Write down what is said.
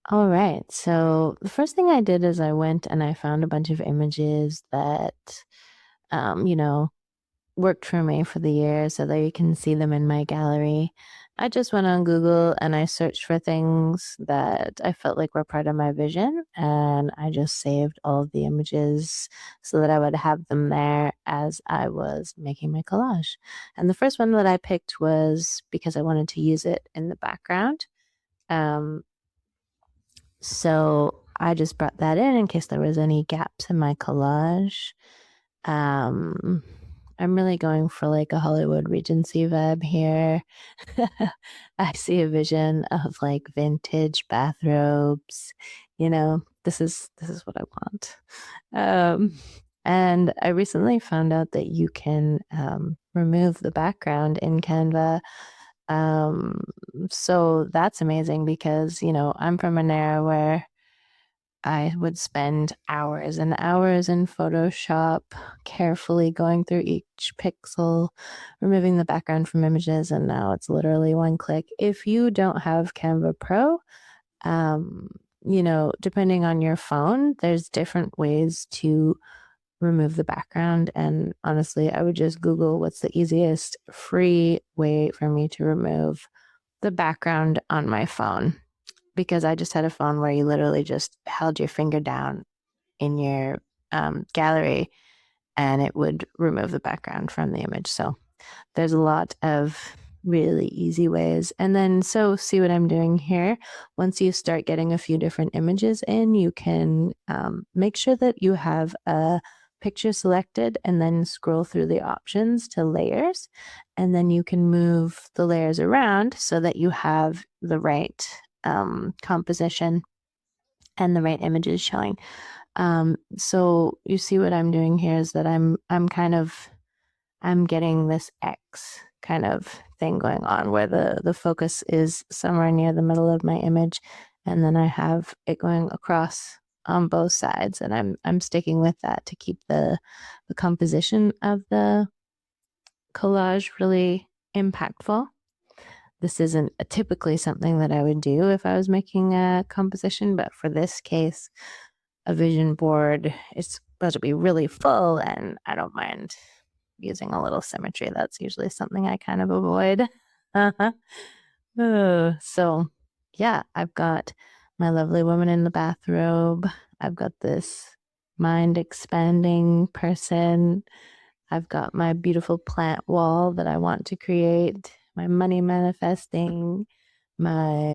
All right. So the first thing I did is I went and I found a bunch of images that, um, you know, worked for me for the year so that you can see them in my gallery. I just went on Google and I searched for things that I felt like were part of my vision, and I just saved all of the images so that I would have them there as I was making my collage. And the first one that I picked was because I wanted to use it in the background. Um, so I just brought that in case there was any gaps in my collage. Um, I'm really going for like a Hollywood Regency vibe here. I see a vision of like vintage bathrobes. This is what I want. Um, and I recently found out that you can remove the background in Canva. Um, so that's amazing because, I'm from an era where I would spend hours and hours in Photoshop, carefully going through each pixel, removing the background from images, and now it's literally one click. If you don't have Canva Pro, um, depending on your phone, there's different ways to remove the background. And honestly, I would just Google what's the easiest free way for me to remove the background on my phone, because I just had a phone where you literally just held your finger down in your gallery and it would remove the background from the image. So there's a lot of really easy ways. And then, so see what I'm doing here. Once you start getting a few different images in, you can make sure that you have a picture selected and then scroll through the options to layers. And then you can move the layers around so that you have the right composition and the right images showing. So you see what I'm doing here is that I'm getting this X kind of thing going on where the focus is somewhere near the middle of my image, and then I have it going across on both sides, and I'm sticking with that to keep the composition of the collage really impactful. This isn't typically something that I would do if I was making a composition, but for this case, a vision board is supposed to be really full, and I don't mind using a little symmetry. That's usually something I kind of avoid. So, yeah, I've got my lovely woman in the bathrobe. I've got this mind expanding person. I've got my beautiful plant wall that I want to create, my money manifesting, my